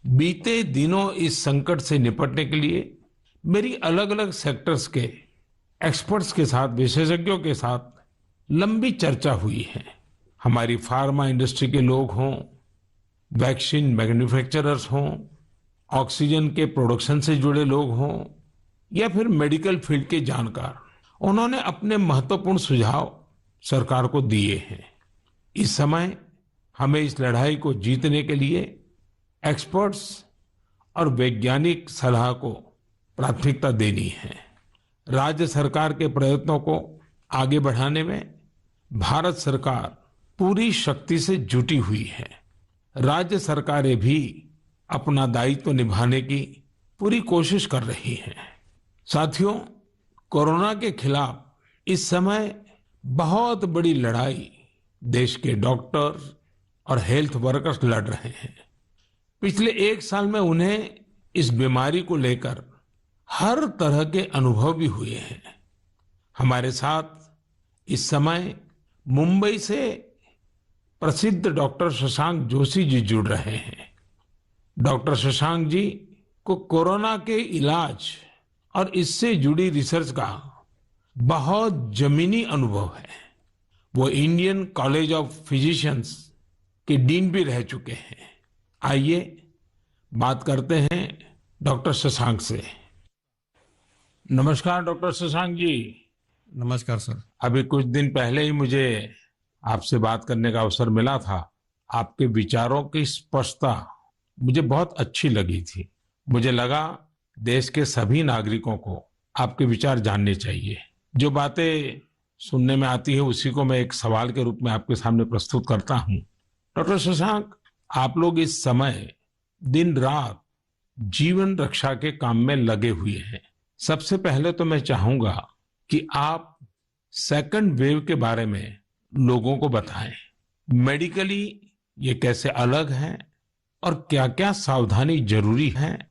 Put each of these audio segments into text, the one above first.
बीते दिनों इस संकट से निपटने के लिए मेरी अलग अलग सेक्टर्स के एक्सपर्ट्स के साथ, विशेषज्ञों के साथ लंबी चर्चा हुई है। हमारी फार्मा इंडस्ट्री के लोग हों, वैक्सीन मैन्युफैक्चरर्स हों, ऑक्सीजन के प्रोडक्शन से जुड़े लोग हों या फिर मेडिकल फील्ड के जानकार, उन्होंने अपने महत्वपूर्ण सुझाव सरकार को दिए हैं। इस समय हमें इस लड़ाई को जीतने के लिए एक्सपर्ट्स और वैज्ञानिक सलाह को प्राथमिकता देनी है। राज्य सरकार के प्रयत्नों को आगे बढ़ाने में भारत सरकार पूरी शक्ति से जुटी हुई है। राज्य सरकारें भी अपना दायित्व निभाने की पूरी कोशिश कर रही हैं। साथियों, कोरोना के खिलाफ इस समय बहुत बड़ी लड़ाई देश के डॉक्टर और हेल्थ वर्कर्स लड़ रहे हैं। पिछले एक साल में उन्हें इस बीमारी को लेकर हर तरह के अनुभव भी हुए हैं। हमारे साथ इस समय मुंबई से प्रसिद्ध डॉक्टर शशांक जोशी जी जुड़ रहे हैं। डॉक्टर शशांक जी को कोरोना के इलाज और इससे जुड़ी रिसर्च का बहुत जमीनी अनुभव है। वो इंडियन कॉलेज ऑफ फिजिशियंस के डीन भी रह चुके हैं। आइए बात करते हैं डॉक्टर शशांक से। नमस्कार डॉक्टर शशांक जी। नमस्कार सर। अभी कुछ दिन पहले ही मुझे आपसे बात करने का अवसर मिला था। आपके विचारों की स्पष्टता मुझे बहुत अच्छी लगी थी। मुझे लगा देश के सभी नागरिकों को आपके विचार जानने चाहिए। जो बातें सुनने में आती है उसी को मैं एक सवाल के रूप में आपके सामने प्रस्तुत करता हूं। डॉक्टर शशांक, आप लोग इस समय दिन रात जीवन रक्षा के काम में लगे हुए हैं। सबसे पहले तो मैं चाहूंगा कि आप सेकंड वेव के बारे में लोगों को बताएं। मेडिकली ये कैसे अलग है और क्या-क्या सावधानी जरूरी है?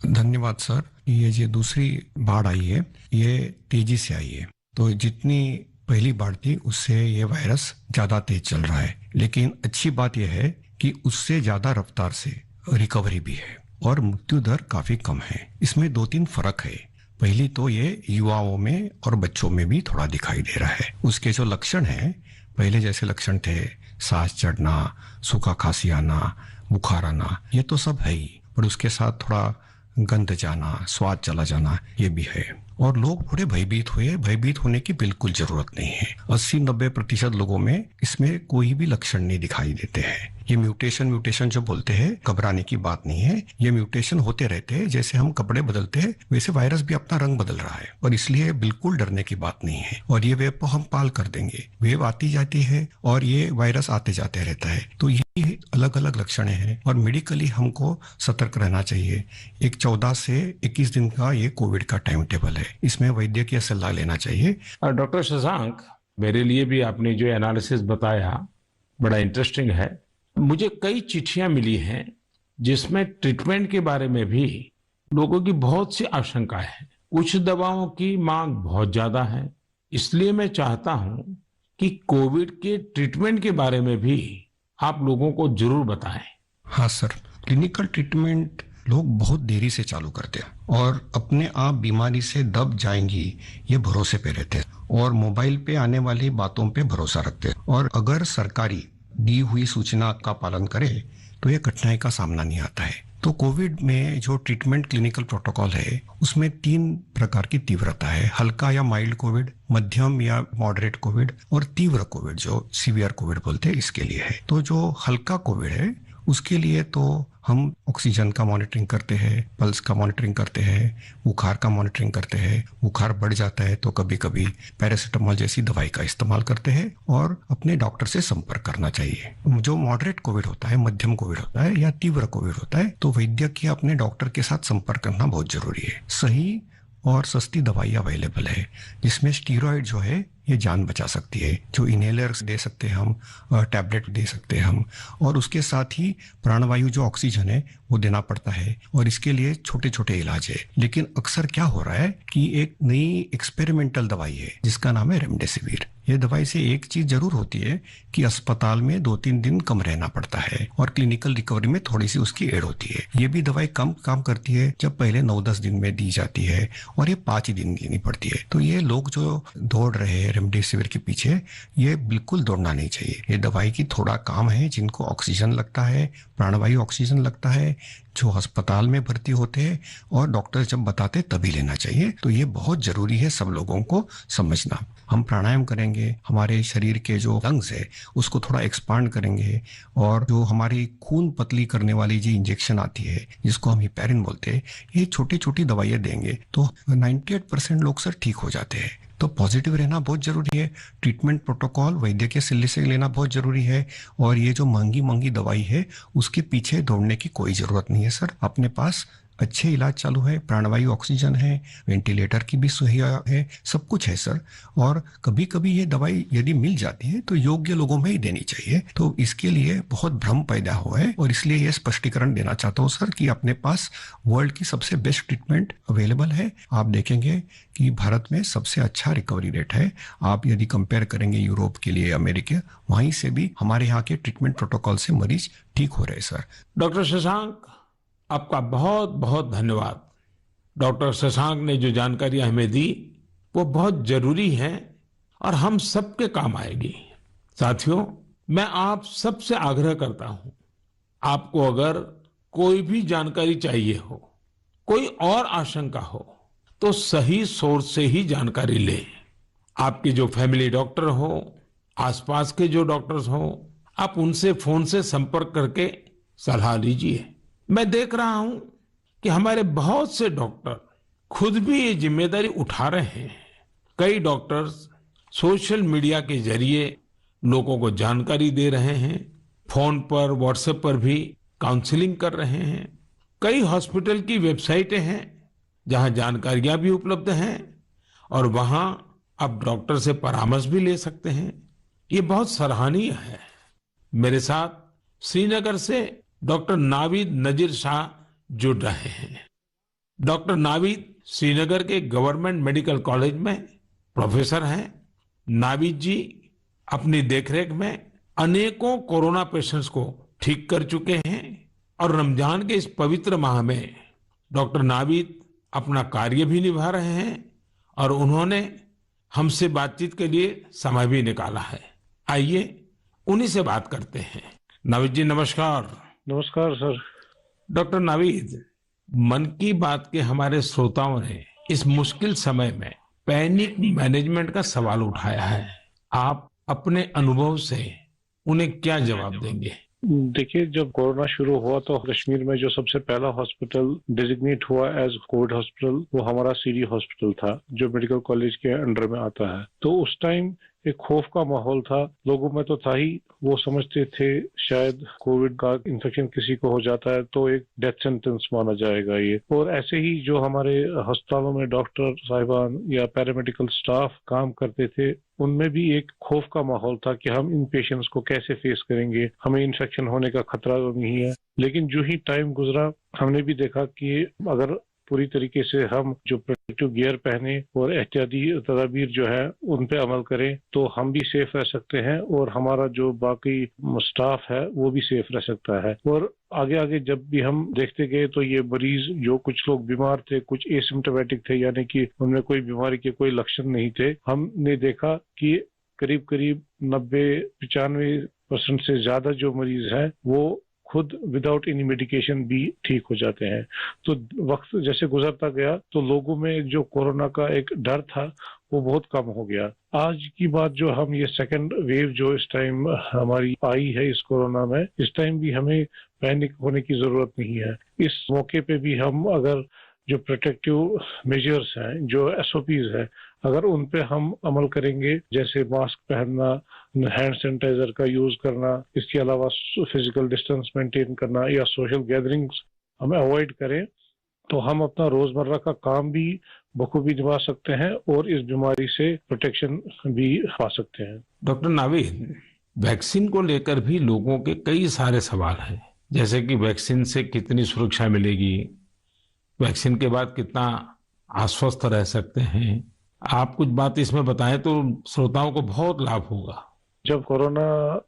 धन्यवाद सर। ये जो दूसरी बाढ़ आई है ये तेजी से आई है, तो जितनी पहली बाढ़ थी उससे ये वायरस ज्यादा तेज चल रहा है। लेकिन अच्छी बात यह है कि उससे ज्यादा रफ्तार से रिकवरी भी है और मृत्यु दर काफी कम है। इसमें 2-3 फर्क है। पहली तो ये युवाओं में और बच्चों में भी थोड़ा दिखाई दे रहा है। उसके जो लक्षण हैं, पहले जैसे लक्षण थे, सांस चढ़ना, सूखा खांसी आना, बुखार आना, ये तो सब है ही, पर उसके साथ थोड़ा गंध जाना, स्वाद चला जाना, ये भी है। और लोग थोड़े भयभीत हुए। भयभीत होने की बिल्कुल जरूरत नहीं है। 80-90% लोगों में इसमें कोई भी लक्षण नहीं दिखाई देते हैं। ये म्यूटेशन जो बोलते हैं, घबराने की बात नहीं है। ये म्यूटेशन होते रहते हैं। जैसे हम कपड़े बदलते हैं वैसे वायरस भी अपना रंग बदल रहा है, और इसलिए बिल्कुल डरने की बात नहीं है। और ये वेव को हम पाल कर देंगे। वेव आती जाती है और ये वायरस आते जाते रहता है। तो ये अलग अलग लक्षण हैं और मेडिकली हमको सतर्क रहना चाहिए। एक 14 से 21 दिन का ये कोविड का टाइम टेबल है, इसमें वैद्य सलाह लेना चाहिए। डॉक्टर शशांक, मेरे लिए भी आपने जो एनालिसिस बताया बड़ा इंटरेस्टिंग है। मुझे कई चिट्ठियां मिली हैं जिसमें ट्रीटमेंट के बारे में भी लोगों की बहुत सी आशंकाएं हैं। कुछ दवाओं की मांग बहुत ज्यादा है। इसलिए मैं चाहता हूं कि कोविड के ट्रीटमेंट के बारे में भी आप लोगों को जरूर बताएं। हाँ सर, क्लिनिकल ट्रीटमेंट लोग बहुत देरी से चालू करते हैं और अपने आप बीमारी से दब जाएंगी ये भरोसे पे रहते हैं और मोबाइल पे आने वाली बातों पे भरोसा रखते हैं। और अगर सरकारी दी हुई सूचना का पालन करे तो ये कठिनाई का सामना नहीं आता है। तो कोविड में जो ट्रीटमेंट क्लिनिकल प्रोटोकॉल है उसमें 3 प्रकार की तीव्रता है। हल्का या माइल्ड कोविड, मध्यम या मॉडरेट कोविड और तीव्र कोविड जो सीवियर कोविड बोलते हैं, इसके लिए है। तो जो हल्का कोविड है उसके लिए तो हम ऑक्सीजन का मॉनिटरिंग करते हैं, पल्स का मॉनिटरिंग करते हैं, बुखार का मॉनिटरिंग करते हैं। बुखार बढ़ जाता है तो कभी कभी पैरासीटामोल जैसी दवाई का इस्तेमाल करते हैं और अपने डॉक्टर से संपर्क करना चाहिए। जो मॉडरेट कोविड होता है, मध्यम कोविड होता है या तीव्र कोविड होता है तो वैद्य की अपने डॉक्टर के साथ संपर्क करना बहुत जरूरी है। सही और सस्ती दवाई अवेलेबल है जिसमें स्टीरॉयड जो है ये जान बचा सकती है। जो इनहेलर्स दे सकते हैं हम, टैबलेट दे सकते हैं हम, और उसके साथ ही प्राणवायु जो ऑक्सीजन है वो देना पड़ता है, और इसके लिए छोटे छोटे इलाज है। लेकिन अक्सर क्या हो रहा है कि एक नई एक्सपेरिमेंटल दवाई है जिसका नाम है रेमडेसिविर। ये दवाई से एक चीज जरूर होती है कि अस्पताल में 2-3 दिन कम रहना पड़ता है और क्लिनिकल रिकवरी में थोड़ी सी उसकी एड होती है। ये भी दवाई कम काम करती है जब पहले 9-10 दिन में दी जाती है, और ये 5 ही दिन लेनी पड़ती है। तो ये लोग जो दौड़ रहे हैं रेमडेसिविर के पीछे, ये बिल्कुल दौड़ना नहीं चाहिए। ये दवाई की थोड़ा काम है, जिनको ऑक्सीजन लगता है, प्राणवायु ऑक्सीजन लगता है, जो अस्पताल में भर्ती होते हैं, और डॉक्टर जब बताते तभी लेना चाहिए। तो ये बहुत जरूरी है सब लोगों को समझना। हम प्राणायाम करेंगे, हमारे शरीर के जो लंग्स है उसको थोड़ा एक्सपांड करेंगे, और जो हमारी खून पतली करने वाली जो इंजेक्शन आती है जिसको हम हिपैरिन बोलते हैं, ये छोटी छोटी दवाइयां देंगे तो 98% लोग सर ठीक हो जाते हैं। तो पॉजिटिव रहना बहुत जरूरी है। ट्रीटमेंट प्रोटोकॉल वैद्य के सलाह से लेना बहुत जरूरी है, और ये जो महंगी महंगी दवाई है उसके पीछे दौड़ने की कोई जरूरत नहीं है सर। अपने पास अच्छे इलाज चालू है, प्राणवायु ऑक्सीजन है, वेंटिलेटर की भी सुविधा है, सब कुछ है सर। और कभी कभी ये दवाई यदि मिल जाती है तो योग्य लोगों में ही देनी चाहिए। तो इसके लिए बहुत भ्रम पैदा हुआ है, और इसलिए ये स्पष्टीकरण देना चाहता हूँ सर कि अपने पास वर्ल्ड की सबसे बेस्ट ट्रीटमेंट अवेलेबल है। आप देखेंगे कि भारत में सबसे अच्छा रिकवरी रेट है। आप यदि कंपेयर करेंगे यूरोप के लिए, अमेरिका, वहीं से भी हमारे यहाँ के ट्रीटमेंट प्रोटोकॉल से मरीज ठीक हो रहे सर। डॉक्टर शशांक, आपका बहुत बहुत धन्यवाद। डॉक्टर शशांक ने जो जानकारियां हमें दी वो बहुत जरूरी है और हम सबके काम आएगी। साथियों, मैं आप सबसे आग्रह करता हूं, आपको अगर कोई भी जानकारी चाहिए हो, कोई और आशंका हो, तो सही सोर्स से ही जानकारी लें। आपके जो फैमिली डॉक्टर हो, आसपास के जो डॉक्टर्स हो, आप उनसे फोन से संपर्क करके सलाह लीजिए। मैं देख रहा हूं कि हमारे बहुत से डॉक्टर खुद भी ये जिम्मेदारी उठा रहे हैं। कई डॉक्टर्स सोशल मीडिया के जरिए लोगों को जानकारी दे रहे हैं, फोन पर, व्हाट्सएप पर भी काउंसलिंग कर रहे हैं। कई हॉस्पिटल की वेबसाइटें हैं जहां जानकारियां भी उपलब्ध हैं, और वहां आप डॉक्टर से परामर्श भी ले सकते हैं। ये बहुत सराहनीय है। मेरे साथ श्रीनगर से डॉक्टर नावीद नजीर शाह जुड़ रहे हैं। डॉक्टर नावीद श्रीनगर के गवर्नमेंट मेडिकल कॉलेज में प्रोफेसर हैं। नावीद जी अपनी देखरेख में अनेकों कोरोना पेशेंट्स को ठीक कर चुके हैं, और रमजान के इस पवित्र माह में डॉक्टर नावीद अपना कार्य भी निभा रहे हैं, और उन्होंने हमसे बातचीत के लिए समय भी निकाला है। आइए उन्हीं से बात करते हैं। नावीद जी, नमस्कार। नमस्कार सर। डॉक्टर नावीद, मन की बात के हमारे श्रोताओं ने इस मुश्किल समय में पैनिक मैनेजमेंट का सवाल उठाया है। आप अपने अनुभव से उन्हें क्या जवाब देंगे? देखिए, जब कोरोना शुरू हुआ तो कश्मीर में जो सबसे पहला हॉस्पिटल डिजिग्नेट हुआ एज कोविड हॉस्पिटल वो हमारा सीडी हॉस्पिटल था, जो मेडिकल कॉलेज के अंडर में आता है। तो उस टाइम एक खौफ का माहौल था, लोगों में तो था ही। वो समझते थे शायद कोविड का इन्फेक्शन किसी को हो जाता है तो एक डेथ सेंटेंस माना जाएगा ये। और ऐसे ही जो हमारे अस्पतालों में डॉक्टर साहिबान या पैरामेडिकल स्टाफ काम करते थे, उनमें भी एक खौफ का माहौल था कि हम इन पेशेंट्स को कैसे फेस करेंगे, हमें इन्फेक्शन होने का खतरा तो नहीं है। लेकिन जो ही टाइम गुजरा, हमने भी देखा कि अगर पूरी तरीके से हम जो प्रोटेक्टिव गियर पहने और एहतियाती तदाबीर जो है उन पे अमल करें तो हम भी सेफ रह सकते हैं, और हमारा जो बाकी स्टाफ है वो भी सेफ रह सकता है। और आगे आगे जब भी हम देखते गए तो ये मरीज, जो कुछ लोग बीमार थे, कुछ एसिम्प्टोमेटिक थे, यानी कि उनमें कोई बीमारी के कोई लक्षण नहीं थे, हमने देखा कि करीब करीब 90-95% से ज्यादा जो मरीज है वो खुद विदाउट एनी मेडिकेशन भी ठीक हो जाते हैं। तो वक्त जैसे गुजरता गया तो लोगों में जो कोरोना का एक डर था वो बहुत कम हो गया। आज की बात जो हम ये सेकंड वेव जो इस टाइम हमारी आई है इस कोरोना में, इस टाइम भी हमें पैनिक होने की जरूरत नहीं है। इस मौके पे भी हम अगर जो प्रोटेक्टिव मेजर्स हैं, जो एसओपीज है, अगर उन पे हम अमल करेंगे, जैसे मास्क पहनना, हैंड सैनिटाइजर का यूज करना, इसके अलावा फिजिकल डिस्टेंस मेंटेन करना या सोशल गैदरिंग्स हम अवॉइड करें, तो हम अपना रोजमर्रा का काम भी बखूबी निभा सकते हैं और इस बीमारी से प्रोटेक्शन भी पा सकते हैं। डॉक्टर नावीद, वैक्सीन को लेकर भी लोगों के कई सारे सवाल हैं, जैसे कि वैक्सीन से कितनी सुरक्षा मिलेगी, वैक्सीन के बाद कितना आश्वस्त रह सकते हैं। आप कुछ बात इसमें बताएं तो श्रोताओं को बहुत लाभ होगा। जब कोरोना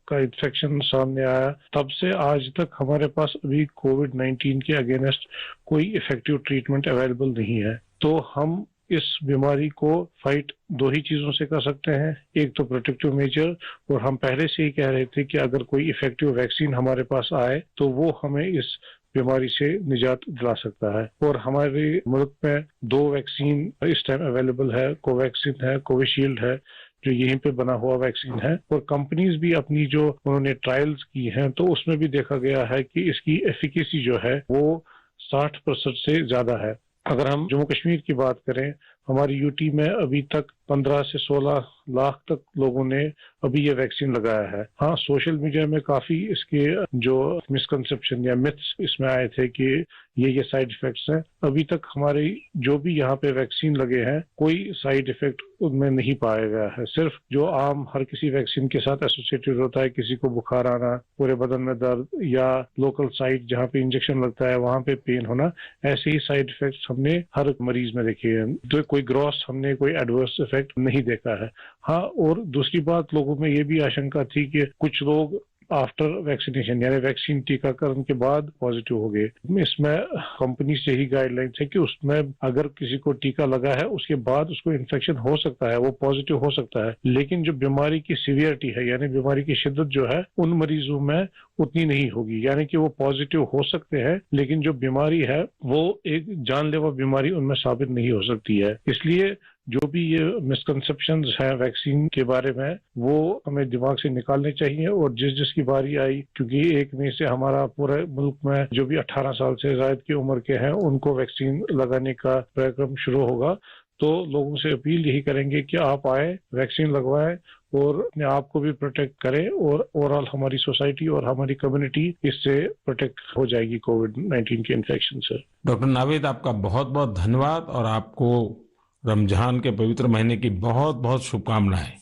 का इन्फेक्शन सामने आया तब से आज तक हमारे पास अभी कोविड-19 के अगेंस्ट कोई इफेक्टिव ट्रीटमेंट अवेलेबल नहीं है। तो हम इस बीमारी को फाइट दो ही चीजों से कर सकते हैं, एक तो प्रोटेक्टिव मेजर, और हम पहले से ही कह रहे थे कि अगर कोई इफेक्टिव वैक्सीन हमारे पास आए तो वो हमें इस बीमारी से निजात दिला सकता है। और हमारे मुल्क में 2 वैक्सीन इस टाइम अवेलेबल है, कोवैक्सीन है, कोविशील्ड है, जो यहीं पे बना हुआ वैक्सीन है। और कंपनीज भी अपनी जो उन्होंने ट्रायल्स की हैं तो उसमें भी देखा गया है कि इसकी एफिकेसी जो है वो 60% से ज्यादा है। अगर हम जम्मू कश्मीर की बात करें, हमारी यूटी में अभी तक 15 से 16 लाख तक लोगों ने अभी ये वैक्सीन लगाया है। हाँ, सोशल मीडिया में काफी इसके जो मिसकंसेप्शन या मिथ्स इसमें आए थे कि ये साइड इफेक्ट्स हैं। अभी तक हमारे जो भी यहाँ पे वैक्सीन लगे हैं कोई साइड इफेक्ट उनमें नहीं पाया गया है। सिर्फ जो आम हर किसी वैक्सीन के साथ एसोसिएटेड होता है, किसी को बुखार आना, पूरे बदन में दर्द, या लोकल साइट जहाँ पे इंजेक्शन लगता है वहां पे पेन होना, ऐसे ही साइड इफेक्ट्स हमने हर मरीज में देखे हैं। तो कोई ग्रॉस हमने कोई एडवर्स इफेक्ट नहीं देखा है। हाँ, और दूसरी बात, लोगों में ये भी आशंका थी कि कुछ लोग आफ्टर वैक्सीनेशन यानी वैक्सीन टीकाकरण के बाद पॉजिटिव हो गए। इसमें कंपनी से ही गाइडलाइन है कि उसमें अगर किसी को टीका लगा है उसके बाद उसको इन्फेक्शन हो सकता है, वो पॉजिटिव हो सकता है, लेकिन जो बीमारी की सीवियरिटी है यानी बीमारी की शिद्दत जो है उन मरीजों में उतनी नहीं होगी। यानी कि वो पॉजिटिव हो सकते हैं लेकिन जो बीमारी है वो एक जानलेवा बीमारी उनमें साबित नहीं हो सकती है। इसलिए जो भी ये मिसकंसेप्शंस हैं वैक्सीन के बारे में वो हमें दिमाग से निकालने चाहिए। और जिसकी बारी आई, क्योंकि 1 मई से हमारा पूरे मुल्क में जो भी 18 साल से ज्यादा की उम्र के हैं उनको वैक्सीन लगाने का कार्यक्रम शुरू होगा, तो लोगों से अपील यही करेंगे कि आप आए, वैक्सीन लगवाएं और अपने आप को भी प्रोटेक्ट करें, और ओवरऑल हमारी सोसाइटी और हमारी कम्युनिटी इससे प्रोटेक्ट हो जाएगी कोविड-19 के इन्फेक्शन से। डॉक्टर नावीद, आपका बहुत बहुत धन्यवाद और आपको रमजान के पवित्र महीने की बहुत बहुत शुभकामनाएं।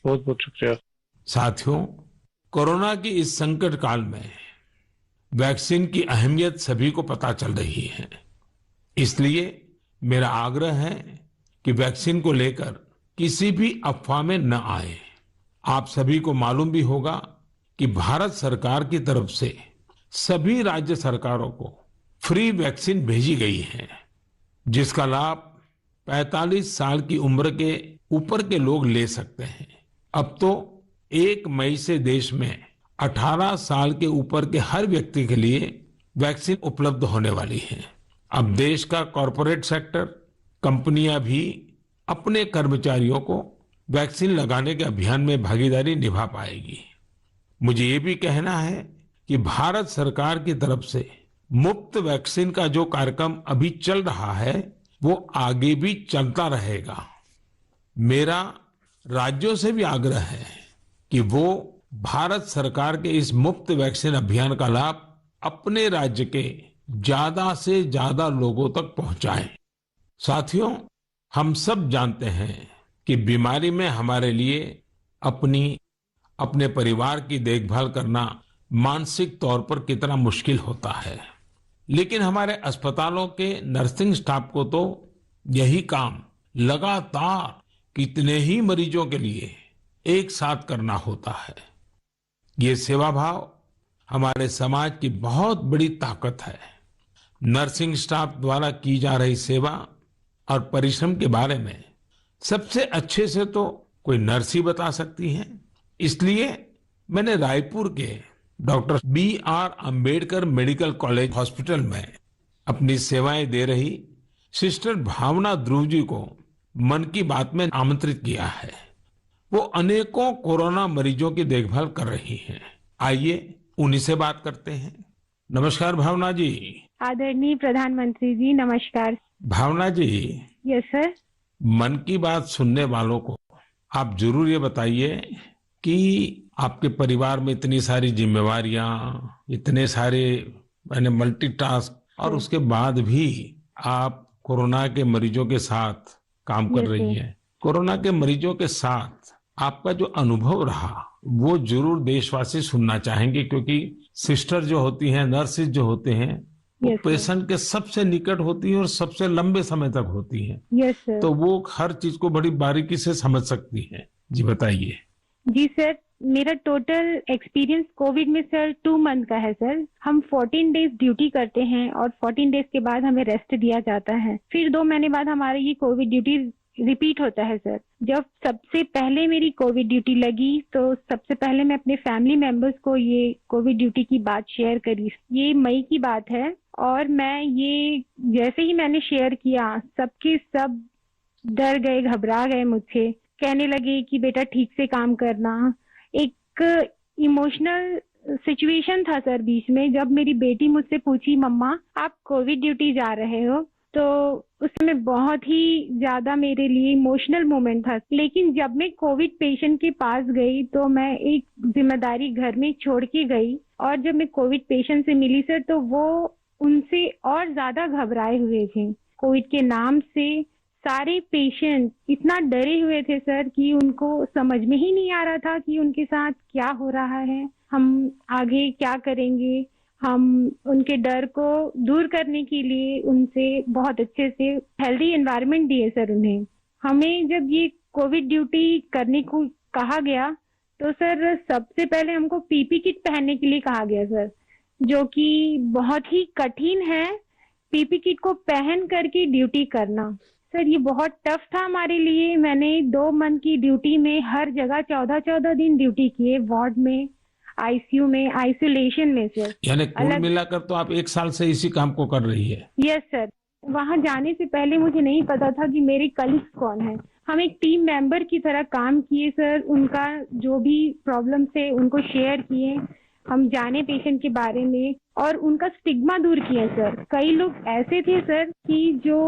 बहुत बहुत शुक्रिया। साथियों, कोरोना की इस संकट काल में वैक्सीन की अहमियत सभी को पता चल रही है। इसलिए मेरा आग्रह है कि वैक्सीन को लेकर किसी भी अफवाह में न आए। आप सभी को मालूम भी होगा कि भारत सरकार की तरफ से सभी राज्य सरकारों को फ्री वैक्सीन भेजी गई है, जिसका लाभ 45 साल की उम्र के ऊपर के लोग ले सकते हैं। अब तो 1 मई से देश में 18 साल के ऊपर के हर व्यक्ति के लिए वैक्सीन उपलब्ध होने वाली है। अब देश का कॉरपोरेट सेक्टर, कंपनियां भी अपने कर्मचारियों को वैक्सीन लगाने के अभियान में भागीदारी निभा पाएगी। मुझे ये भी कहना है कि भारत सरकार की तरफ से मुफ्त वैक्सीन का जो कार्यक्रम अभी चल रहा है वो आगे भी चलता रहेगा। मेरा राज्यों से भी आग्रह है कि वो भारत सरकार के इस मुफ्त वैक्सीन अभियान का लाभ अपने राज्य के ज्यादा से ज्यादा लोगों तक पहुंचाएं। साथियों, हम सब जानते हैं कि बीमारी में हमारे लिए अपने परिवार की देखभाल करना मानसिक तौर पर कितना मुश्किल होता है, लेकिन हमारे अस्पतालों के नर्सिंग स्टाफ को तो यही काम लगातार कितने ही मरीजों के लिए एक साथ करना होता है। ये सेवा भाव हमारे समाज की बहुत बड़ी ताकत है। नर्सिंग स्टाफ द्वारा की जा रही सेवा और परिश्रम के बारे में सबसे अच्छे से तो कोई नर्स ही बता सकती है। इसलिए मैंने रायपुर के doctor BR Ambedkar medical college hospital में अपनी सेवाएं दे रही सिस्टर भावना ध्रुव जी को मन की बात में आमंत्रित किया है। वो अनेकों कोरोना मरीजों की देखभाल कर रही हैं। आइए उन्हीं से बात करते हैं। नमस्कार भावना जी। आदरणीय प्रधानमंत्री जी, नमस्कार। भावना जी, यस सर। मन की बात सुनने वालों को आप जरूर ये बताइए कि आपके परिवार में इतनी सारी जिम्मेवारियां, इतने सारे मल्टीटास्क, और उसके बाद भी आप कोरोना के मरीजों के साथ काम कर Yes, रही sir. हैं। कोरोना के मरीजों के साथ आपका जो अनुभव रहा वो जरूर देशवासी सुनना चाहेंगे, क्योंकि सिस्टर जो होती हैं, नर्सेज जो होते हैं, वो Yes, sir. पेशेंट के सबसे निकट होती हैं और सबसे लंबे समय तक होती हैं। Yes sir. तो वो हर चीज को बड़ी बारीकी से समझ सकती हैं। जी बताइए। जी सर, मेरा टोटल एक्सपीरियंस कोविड में सर 2 मंथ का है सर। हम 14 डेज ड्यूटी करते हैं और 14 डेज के बाद हमें रेस्ट दिया जाता है। फिर 2 महीने बाद हमारी ये कोविड ड्यूटी रिपीट होता है सर। जब सबसे पहले मेरी कोविड ड्यूटी लगी तो सबसे पहले मैं अपने फैमिली मेंबर्स को ये कोविड ड्यूटी की बात शेयर करी। ये मई की बात है और मैं ये जैसे ही मैंने शेयर किया, सबके सब डर गए, घबरा गए मुझसे। कहने लगे कि बेटा ठीक से काम करना। एक इमोशनल सिचुएशन था सर बीच में, जब मेरी बेटी मुझसे पूछी, मम्मा आप कोविड ड्यूटी जा रहे हो, तो उसमें बहुत ही ज्यादा मेरे लिए इमोशनल मोमेंट था। लेकिन जब मैं कोविड पेशेंट के पास गई तो मैं एक जिम्मेदारी घर में छोड़ के गई, और जब मैं कोविड पेशेंट से मिली सर तो वो उनसे और ज्यादा घबराए हुए थे। कोविड के नाम से सारे पेशेंट इतना डरे हुए थे सर कि उनको समझ में ही नहीं आ रहा था कि उनके साथ क्या हो रहा है, हम आगे क्या करेंगे। हम उनके डर को दूर करने के लिए उनसे बहुत अच्छे से हेल्दी एनवायरनमेंट दिए सर उन्हें। हमें जब ये कोविड ड्यूटी करने को कहा गया तो सर सबसे पहले हमको पीपी किट पहनने के लिए कहा गया सर, जो कि बहुत ही कठिन है पीपी किट को पहन करके ड्यूटी करना। सर ये बहुत टफ था हमारे लिए। मैंने 2 मंथ की ड्यूटी में हर जगह 14-14 दिन ड्यूटी किए, वार्ड में, आईसीयू में, आइसोलेशन में सर। यानी कुल मिलाकर तो आप 1 साल से इसी काम को कर रही है। Yes sir. वहाँ जाने से पहले मुझे नहीं पता था कि मेरे कलीग्स कौन है। हम एक टीम मेंबर की तरह काम किए सर। उनका जो भी प्रॉब्लम थे उनको शेयर किए, हम जाने पेशेंट के बारे में और उनका स्टिग्मा दूर किया सर। कई लोग ऐसे थे सर कि जो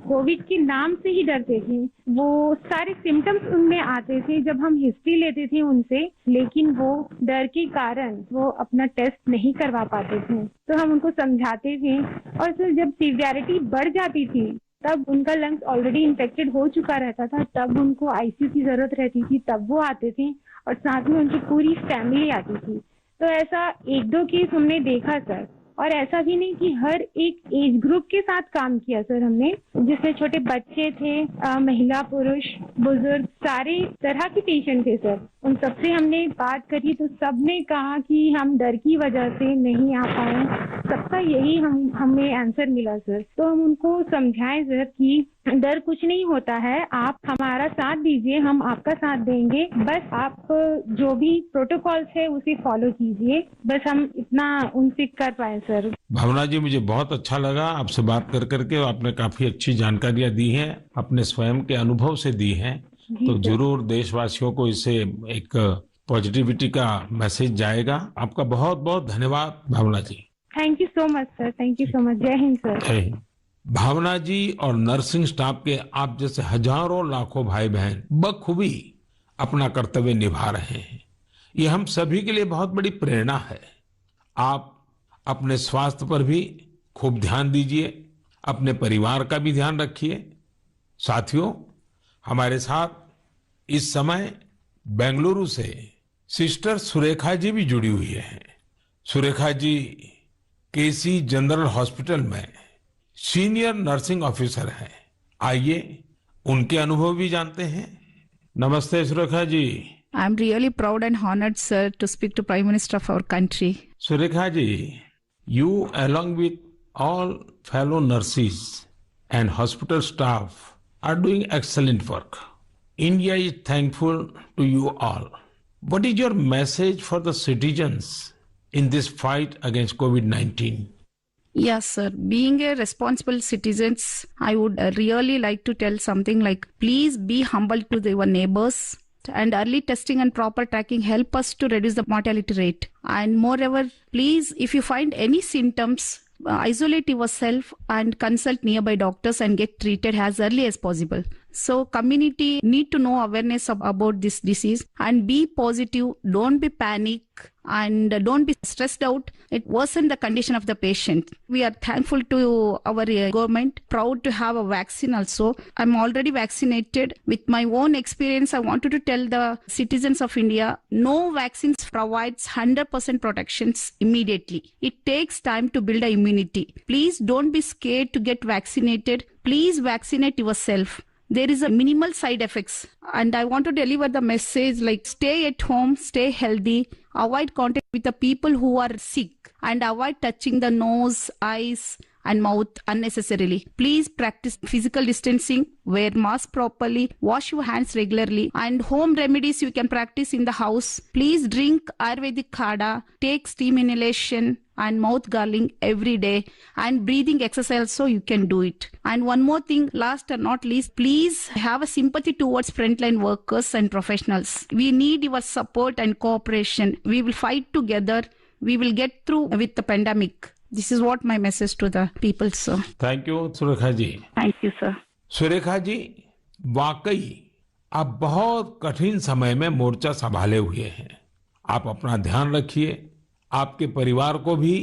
कोविड के नाम से ही डरते थे, वो सारे सिम्टम्स उनमें आते थे जब हम हिस्ट्री लेते थे उनसे, लेकिन वो डर के कारण वो अपना टेस्ट नहीं करवा पाते थे। तो हम उनको समझाते थे, और सर जब सीवियरिटी बढ़ जाती थी तब उनका लंग्स ऑलरेडी इन्फेक्टेड हो चुका रहता था, तब उनको आईसीयू की जरूरत रहती थी, तब वो आते थे और साथ में उनकी पूरी फैमिली आती थी। तो ऐसा 1-2 केस हमने देखा सर। और ऐसा भी नहीं कि हर एक एज ग्रुप के साथ काम किया सर हमने, जिसमें छोटे बच्चे थे, महिला, पुरुष, बुजुर्ग, सारे तरह के पेशेंट थे सर। उन सबसे हमने बात करी तो सबने कहा कि हम डर की वजह से नहीं आ पाए। सबका यही हमें आंसर मिला सर। तो हम उनको समझाएं सर कि डर कुछ नहीं होता है, आप हमारा साथ दीजिए, हम आपका साथ देंगे, बस आप जो भी प्रोटोकॉल्स है उसे फॉलो कीजिए। बस हम इतना उनसे कर पाए सर। भावना जी, मुझे बहुत अच्छा लगा आपसे बात कर करके। आपने काफी अच्छी जानकारियां दी हैं, अपने स्वयं के अनुभव से दी हैं। तो जरूर देशवासियों को इससे एक पॉजिटिविटी का मैसेज जाएगा। आपका बहुत बहुत धन्यवाद Bhavna ji. Thank you so much sir. Thank you so much. Jai Hind sir. जय हिंद। भावना जी और नर्सिंग स्टाफ के आप जैसे हजारों लाखों भाई बहन बखूबी अपना कर्तव्य निभा रहे हैं। ये हम सभी के लिए बहुत बड़ी प्रेरणा है। आप अपने स्वास्थ्य पर भी खूब ध्यान दीजिए, अपने परिवार का भी ध्यान रखिए। साथियों, हमारे साथ इस समय बेंगलुरु से सिस्टर सुरेखा जी भी जुड़ी हुई है। सुरेखा जी केसी जनरल हॉस्पिटल में सीनियर नर्सिंग ऑफिसर है। आइए उनके अनुभव भी जानते हैं। नमस्ते Surekha ji. I am really proud and honored, sir, to speak to Prime Minister of our country. Surekha ji, you along with all fellow nurses and hospital staff are doing excellent work. India is thankful to you all. What is your message for the citizens in this fight against COVID-19? Yes, sir. Being a responsible citizens, I would really like to tell something like, please be humble to your neighbors, and early testing and proper tracking help us to reduce the mortality rate. And moreover, please, if you find any symptoms, isolate yourself and consult nearby doctors and get treated as early as possible. So community need to know awareness about this disease and be positive. Don't be panic and don't be stressed out. It worsen the condition of the patient. We are thankful to our government, proud to have a vaccine also. I'm already vaccinated. With my own experience, I wanted to tell the citizens of India, no vaccines provides 100% protections immediately. It takes time to build a immunity. Please don't be scared to get vaccinated. Please vaccinate yourself. There is a minimal side effects, and I want to deliver the message like stay at home, stay healthy, avoid contact with the people who are sick, and avoid touching the nose, eyes and mouth unnecessarily. Please practice physical distancing, wear mask properly, wash your hands regularly, and home remedies you can practice in the house. Please drink Ayurvedic kada, take steam inhalation and mouth gargling every day, and breathing exercise so you can do it. And one more thing, last and not least, please have a sympathy towards frontline workers and professionals. We need your support and cooperation. We will fight together. We will get through with the pandemic. This is what my message to the people, sir. Thank you Surekha ji. Thank you, sir. Surekha ji, वाकई आप बहुत कठिन समय में मोर्चा संभाले हुए हैं। आप अपना ध्यान रखिए। आपके परिवार को भी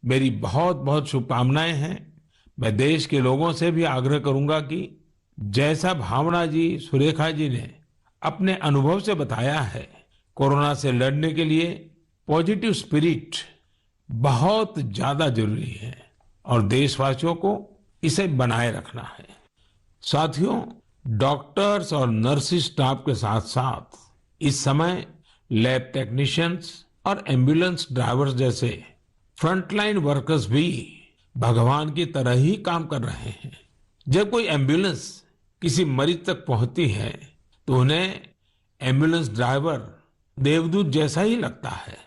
मेरी बहुत बहुत शुभकामनाएं हैं। मैं देश के लोगों से भी आग्रह करूंगा कि जैसा भावना जी, सुरेखा जी ने अपने अनुभव से बताया है, कोरोना से लड़ने के लिए पॉजिटिव स्पिरिट बहुत ज्यादा जरूरी है और देशवासियों को इसे बनाए रखना है। साथियों, डॉक्टर्स और नर्सिंग स्टाफ के साथ साथ इस समय लैब टेक्नीशियंस और एम्बुलेंस ड्राइवर्स जैसे फ्रंटलाइन वर्कर्स भी भगवान की तरह ही काम कर रहे हैं। जब कोई एम्बुलेंस किसी मरीज तक पहुंचती है तो उन्हें एम्बुलेंस ड्राइवर देवदूत जैसा ही लगता है।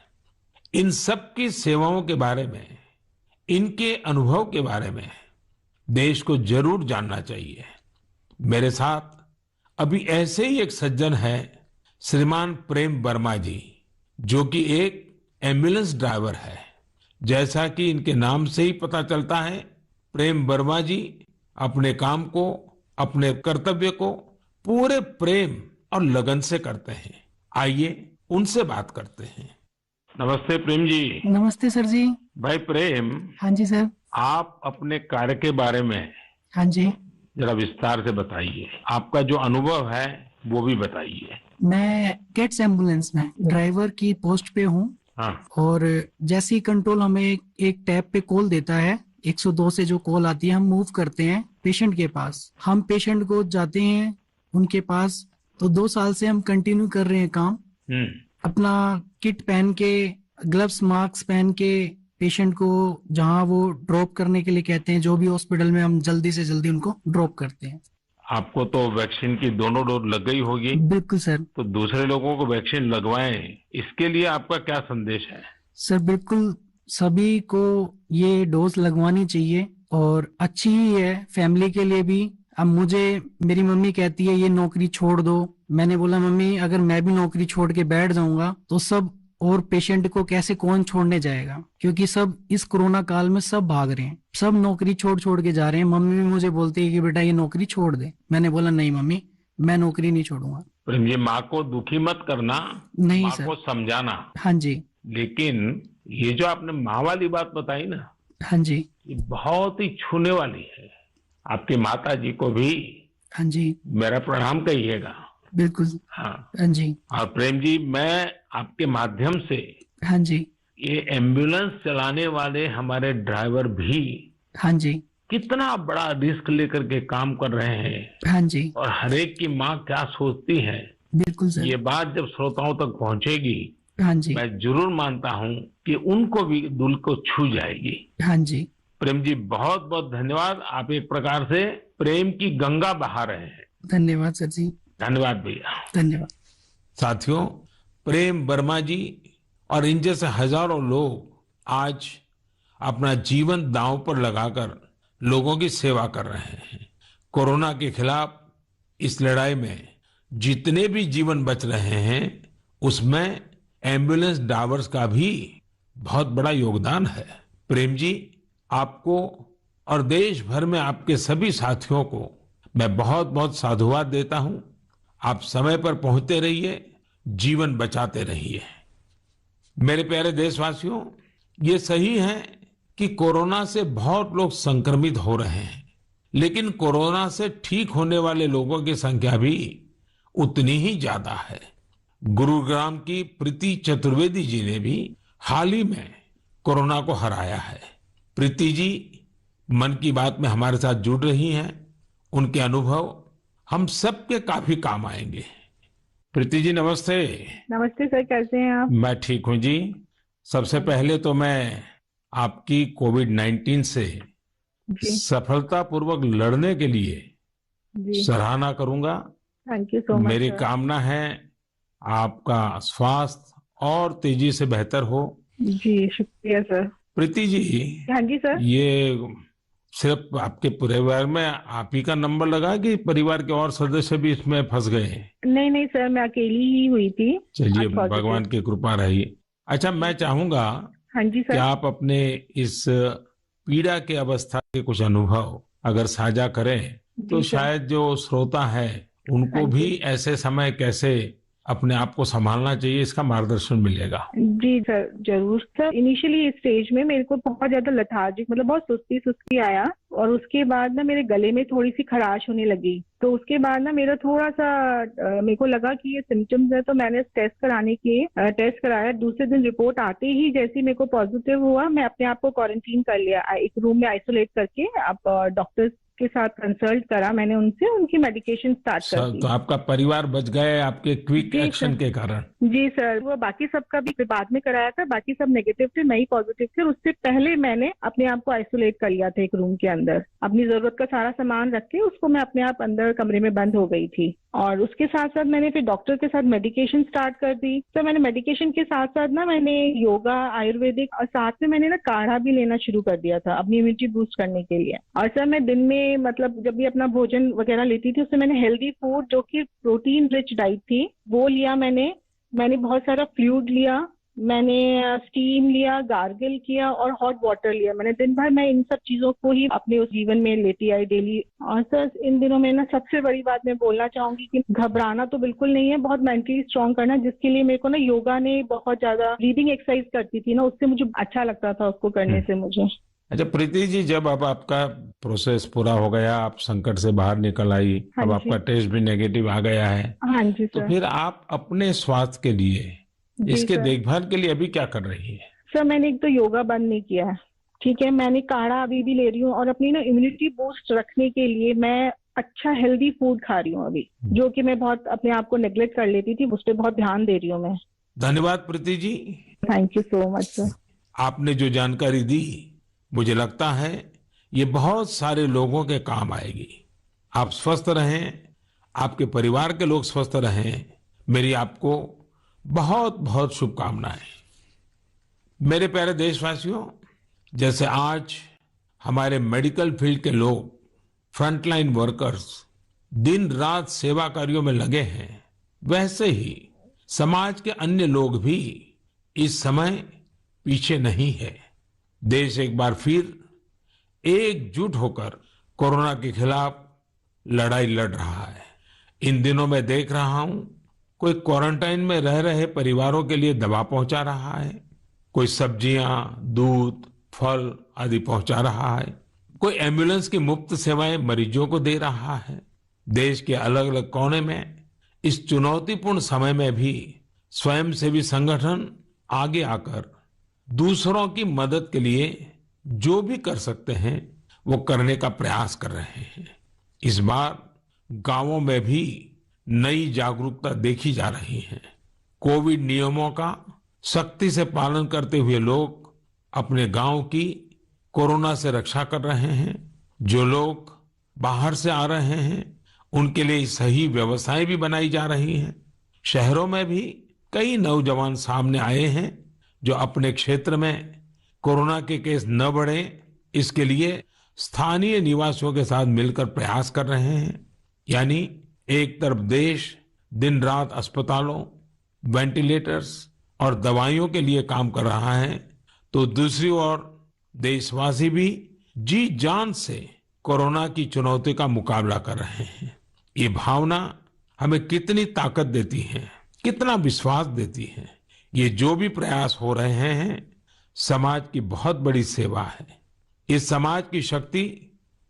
इन सब की सेवाओं के बारे में, इनके अनुभव के बारे में देश को जरूर जानना चाहिए। मेरे साथ अभी ऐसे ही एक सज्जन है, श्रीमान प्रेम वर्मा जी, जो कि एक एम्बुलेंस ड्राइवर है। जैसा कि इनके नाम से ही पता चलता है, प्रेम वर्मा जी अपने काम को, अपने कर्तव्य को पूरे प्रेम और लगन से करते हैं। आइए उनसे बात करते हैं। नमस्ते प्रेम जी। नमस्ते सर जी। भाई प्रेम। हाँ जी सर। आप अपने कार्य के बारे में हाँ जी जरा विस्तार से बताइए। आपका जो अनुभव है वो भी बताइए। मैं गेट्स एम्बुलेंस में ड्राइवर की पोस्ट पे हूँ। हाँ। और जैसे ही कंट्रोल हमें एक टैब पे कॉल देता है, 102 से जो कॉल आती है, हम मूव करते हैं पेशेंट के पास। हम पेशेंट को जाते हैं उनके पास। तो 2 साल से हम कंटिन्यू कर रहे हैं काम। अपना किट पहन के, ग्लव्स, मास्क पहन के पेशेंट को जहाँ वो ड्रॉप करने के लिए कहते हैं, जो भी हॉस्पिटल में, हम जल्दी से जल्दी उनको ड्रॉप करते हैं। आपको तो वैक्सीन की दोनों डोज लग गई होगी। बिल्कुल सर। तो दूसरे लोगों को वैक्सीन लगवाएं, इसके लिए आपका क्या संदेश है? सर बिल्कुल, सभी को ये डोज लगवानी चाहिए और अच्छी ही है फैमिली के लिए भी। अब मुझे मेरी मम्मी कहती है ये नौकरी छोड़ दो। मैंने बोला मम्मी, अगर मैं भी नौकरी छोड़ के बैठ जाऊंगा तो सब और पेशेंट को कैसे कौन छोड़ने जाएगा, क्योंकि सब इस कोरोना काल में सब भाग रहे हैं, सब नौकरी छोड़ छोड़ के जा रहे हैं। मम्मी भी मुझे बोलती है कि बेटा ये नौकरी छोड़ दे। मैंने बोला नहीं मम्मी, मैं नौकरी नहीं छोड़ूंगा। प्रेम जी, माँ को दुखी मत करना, नहीं माँ सर, को समझाना। हाँ जी। लेकिन ये जो आपने माँ वाली बात बताई ना, हाँ जी, ये बहुत ही छूने वाली है। आपकी माता जी को भी हाँ जी मेरा प्रणाम कहिएगा। बिल्कुल। हाँ। हाँ जी। और प्रेम जी, मैं आपके माध्यम से हाँ जी, ये एम्बुलेंस चलाने वाले हमारे ड्राइवर भी हाँ जी, कितना बड़ा रिस्क लेकर के काम कर रहे हैं, हाँ जी, और हर एक की माँ क्या सोचती है, बिल्कुल सर। ये बात जब श्रोताओं तक पहुंचेगी, हाँ जी, मैं जरूर मानता हूँ कि उनको भी दिल को छू जाएगी। हाँ जी। प्रेम जी, बहुत बहुत धन्यवाद। आप एक प्रकार से प्रेम की गंगा बहा रहे हैं। धन्यवाद सर जी। धन्यवाद भैया। धन्यवाद। साथियों, प्रेम वर्मा जी और इन जैसे हजारों लोग आज अपना जीवन दांव पर लगाकर लोगों की सेवा कर रहे हैं। कोरोना के खिलाफ इस लड़ाई में जितने भी जीवन बच रहे हैं, उसमें एम्बुलेंस ड्राइवर्स का भी बहुत बड़ा योगदान है। प्रेम जी, आपको और देश भर में आपके सभी साथियों को मैं बहुत बहुत साधुवाद देता हूं। आप समय पर पहुंचते रहिए, जीवन बचाते रहिए। मेरे प्यारे देशवासियों, ये सही है कि कोरोना से बहुत लोग संक्रमित हो रहे हैं, लेकिन कोरोना से ठीक होने वाले लोगों की संख्या भी उतनी ही ज्यादा है। गुरुग्राम की प्रीति चतुर्वेदी जी ने भी हाल ही में कोरोना को हराया है। प्रीति जी मन की बात में हमारे साथ जुड़ रही हैं। उनके अनुभव हम सबके काफी काम आएंगे। प्रीति जी नमस्ते। नमस्ते सर, कैसे हैं आप? मैं ठीक हूं जी। सबसे पहले तो मैं आपकी कोविड-19 से जी सफलतापूर्वक लड़ने के लिए जी, सराहना करूंगा। थैंक यू सो मच मेरी सर। कामना है आपका स्वास्थ्य और तेजी से बेहतर हो। जी शुक्रिया सर। प्रीति जी, हाँ जी सर। ये सिर्फ आपके परिवार में आप ही का नंबर लगा कि परिवार के और सदस्य भी इसमें फंस गए? नहीं नहीं सर, मैं अकेली ही हुई थी। चलिए, आप positive- भगवान की कृपा रही। अच्छा, मैं चाहूंगा हाँ जी कि सर। आप अपने इस पीड़ा के अवस्था के कुछ अनुभव अगर साझा करें तो जी सर। शायद जो श्रोता है उनको हाँ जी। भी ऐसे समय कैसे अपने आप को संभालना चाहिए, इसका मार्गदर्शन मिलेगा। जी सर, जरूर सर। इनिशियली इस स्टेज में मेरे को बहुत ज्यादा लथार्जिक, मतलब बहुत सुस्ती सुस्ती आया, और उसके बाद ना मेरे गले में थोड़ी सी खराश होने लगी। तो उसके बाद ना मेरा थोड़ा सा मेरे को लगा कि ये सिम्टम्स है, तो मैंने टेस्ट कराने के टेस्ट कराया। दूसरे दिन रिपोर्ट आते ही जैसे मेरे को पॉजिटिव हुआ, मैं अपने आप को क्वारंटीन कर लिया, एक रूम में आइसोलेट करके। अब डॉक्टर्स के साथ कंसल्ट करा मैंने उनसे, उनकी मेडिकेशन स्टार्ट कर दी। तो आपका परिवार बच गए आपके क्विक जी एक्शन सर। के कारण। जी सर, वो बाकी सबका भी बाद में कराया था, बाकी सब नेगेटिव थे, मैं ही पॉजिटिव थी। और उससे पहले मैंने अपने आप को आइसोलेट कर लिया था एक रूम के अंदर। अपनी जरूरत का सारा सामान रख के उसको मैं अपने आप अंदर कमरे में बंद हो गई थी। और उसके साथ साथ मैंने फिर डॉक्टर के साथ मेडिकेशन स्टार्ट कर दी। तो मैंने मेडिकेशन के साथ साथ ना मैंने योगा, आयुर्वेदिक, और साथ में मैंने ना काढ़ा भी लेना शुरू कर दिया था अपनी इम्यूनिटी बूस्ट करने के लिए। और सर मैं दिन में मतलब जब भी अपना भोजन वगैरह लेती थी, उससे मैंने हेल्दी फूड जो कि प्रोटीन रिच डाइट थी वो लिया। मैंने बहुत सारा फ्लूइड लिया, मैंने स्टीम लिया, गार्गल किया और हॉट वाटर लिया। मैंने दिन भर मैं इन सब चीजों को ही अपने उस जीवन में लेती आई डेली। और सर इन दिनों में ना सबसे बड़ी बात मैं बोलना चाहूंगी कि घबराना तो बिल्कुल नहीं है, बहुत मेंटली स्ट्रांग करना, जिसके लिए मेरे को ना योगा ने बहुत ज्यादा, ब्रीदिंग एक्सरसाइज करती थी ना, उससे मुझे अच्छा लगता था उसको करने से मुझे। अच्छा प्रीति जी, जब अब आपका प्रोसेस पूरा हो गया, आप संकट से बाहर निकल आई, हाँ अब जी। आपका टेस्ट भी नेगेटिव आ गया है, हाँ जी तो सर। फिर आप अपने स्वास्थ्य के लिए, जी इसके सर। देखभाल के लिए अभी क्या कर रही है? सर मैंने एक तो योगा बंद नहीं किया है, ठीक है। मैंने काढ़ा अभी भी ले रही हूँ, और अपनी ना इम्यूनिटी बूस्ट रखने के लिए मैं अच्छा हेल्दी फूड खा रही हूँ अभी, जो कि मैं बहुत अपने आप को नेग्लेक्ट कर लेती थी, उस पर बहुत ध्यान दे रही हूँ मैं। धन्यवाद Preeti ji. Thank you so much sir. आपने जो जानकारी दी, मुझे लगता है ये बहुत सारे लोगों के काम आएगी। आप स्वस्थ रहें, आपके परिवार के लोग स्वस्थ रहें, मेरी आपको बहुत बहुत शुभकामनाएं। मेरे प्यारे देशवासियों, जैसे आज हमारे मेडिकल फील्ड के लोग, फ्रंटलाइन वर्कर्स दिन रात सेवा कार्यों में लगे हैं, वैसे ही समाज के अन्य लोग भी इस समय पीछे नहीं है। देश एक बार फिर एकजुट होकर कोरोना के खिलाफ लड़ाई लड़ रहा है। इन दिनों मैं देख रहा हूं, कोई क्वारंटाइन में रह रहे परिवारों के लिए दवा पहुंचा रहा है, कोई सब्जियां, दूध, फल आदि पहुंचा रहा है, कोई एम्बुलेंस की मुफ्त सेवाएं मरीजों को दे रहा है। देश के अलग अलग कोने में इस चुनौतीपूर्ण समय में भी स्वयंसेवी संगठन आगे आकर दूसरों की मदद के लिए जो भी कर सकते हैं वो करने का प्रयास कर रहे हैं। इस बार गांवों में भी नई जागरूकता देखी जा रही है। कोविड नियमों का सख्ती से पालन करते हुए लोग अपने गांव की कोरोना से रक्षा कर रहे हैं। जो लोग बाहर से आ रहे हैं उनके लिए सही व्यवस्थाएं भी बनाई जा रही हैं। शहरों में भी कई नौजवान सामने आए हैं जो अपने क्षेत्र में कोरोना के केस न बढ़े, इसके लिए स्थानीय निवासियों के साथ मिलकर प्रयास कर रहे हैं। यानी एक तरफ देश दिन रात अस्पतालों, वेंटिलेटर्स और दवाइयों के लिए काम कर रहा है, तो दूसरी ओर देशवासी भी जी जान से कोरोना की चुनौती का मुकाबला कर रहे हैं। ये भावना हमें कितनी ताकत देती है, कितना विश्वास देती है। ये जो भी प्रयास हो रहे हैं समाज की बहुत बड़ी सेवा है। ये समाज की शक्ति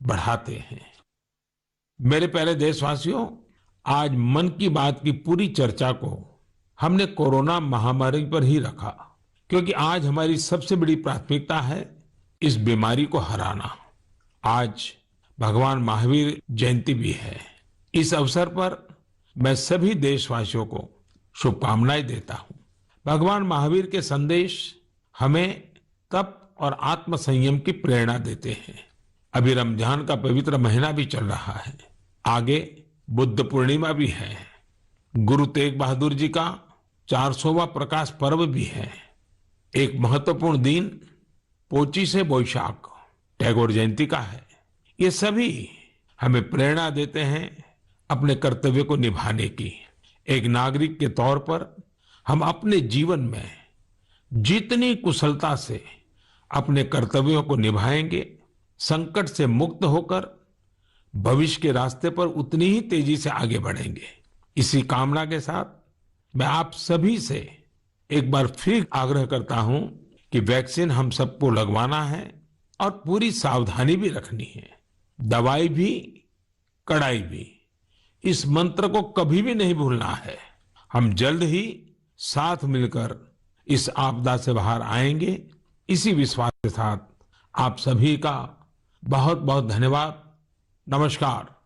बढ़ाते हैं। मेरे प्यारे देशवासियों, आज मन की बात की पूरी चर्चा को हमने कोरोना महामारी पर ही रखा, क्योंकि आज हमारी सबसे बड़ी प्राथमिकता है इस बीमारी को हराना। आज भगवान महावीर जयंती भी है। इस अवसर पर मैं सभी देशवासियों को शुभकामनाएं देता हूं। भगवान महावीर के संदेश हमें तप और आत्म संयम की प्रेरणा देते हैं। अभी रमजान का पवित्र महीना भी चल रहा है, आगे बुद्ध पूर्णिमा भी है, गुरु तेग बहादुर जी का 400वां प्रकाश पर्व भी है। एक महत्वपूर्ण दिन पोचिशे बोईशाख टैगोर जयंती का है। ये सभी हमें प्रेरणा देते हैं अपने कर्तव्य को निभाने की। एक नागरिक के तौर पर हम अपने जीवन में जितनी कुशलता से अपने कर्तव्यों को निभाएंगे, संकट से मुक्त होकर भविष्य के रास्ते पर उतनी ही तेजी से आगे बढ़ेंगे। इसी कामना के साथ मैं आप सभी से एक बार फिर आग्रह करता हूं कि वैक्सीन हम सबको लगवाना है और पूरी सावधानी भी रखनी है। दवाई भी, कड़ाई भी, इस मंत्र को कभी भी नहीं भूलना है। हम जल्द ही साथ मिलकर इस आपदा से बाहर आएंगे। इसी विश्वास के साथ आप सभी का बहुत बहुत धन्यवाद। नमस्कार।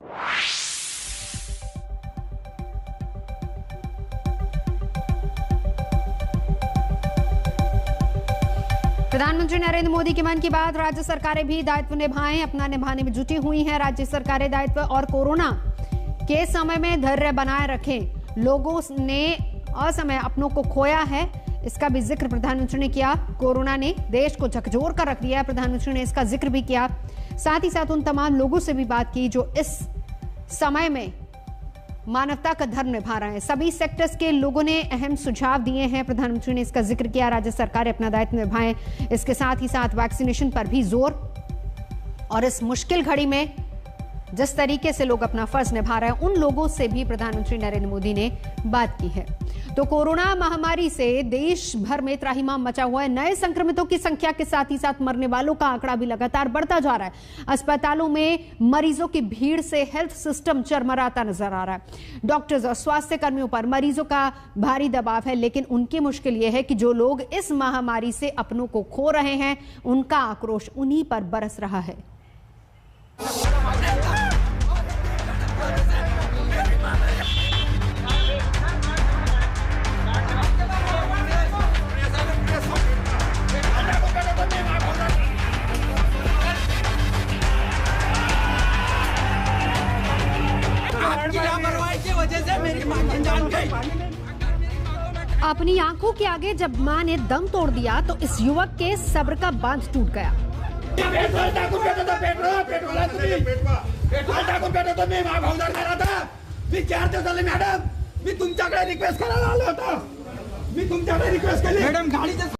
प्रधानमंत्री नरेंद्र मोदी के मन की बात। राज्य सरकारें भी दायित्व निभाएं, अपना निभाने में जुटी हुई हैं। राज्य सरकारें दायित्व और कोरोना के समय में धैर्य बनाए रखें। लोगों ने असमय अपनों को खोया है, इसका भी जिक्र प्रधानमंत्री ने किया। कोरोना ने देश को झकझोर कर रख दिया है, प्रधानमंत्री ने इसका जिक्र भी किया। साथ ही साथ उन तमाम लोगों से भी बात की जो इस समय में मानवता का धर्म निभा रहे हैं। सभी सेक्टर्स के लोगों ने अहम सुझाव दिए हैं, प्रधानमंत्री ने इसका जिक्र किया। राज्य सरकारें अपना दायित्व निभाएं, इसके साथ ही साथ वैक्सीनेशन पर भी जोर। और इस मुश्किल घड़ी में जिस तरीके से लोग अपना फर्ज निभा रहे हैं, उन लोगों से भी प्रधानमंत्री नरेंद्र मोदी ने बात की है। तो कोरोना महामारी से देश भर में त्राहिमाम मचा हुआ है। नए संक्रमितों की संख्या के साथ ही साथ मरने वालों का आंकड़ा भी लगातार बढ़ता जा रहा है। अस्पतालों में मरीजों की भीड़ से हेल्थ सिस्टम चरमराता नजर आ रहा है। डॉक्टर्स और स्वास्थ्य कर्मियों पर मरीजों का भारी दबाव है, लेकिन उनकी मुश्किल यह है कि जो लोग इस महामारी से अपनों को खो रहे हैं, उनका आक्रोश उन्हीं पर बरस रहा है। अपनी आंखों के आगे जब मां ने दम तोड़ दिया तो इस युवक के सब्र का बांध टूट गया। मी तुमच्याकडे रिक्वेस्ट करायला आलो होतो।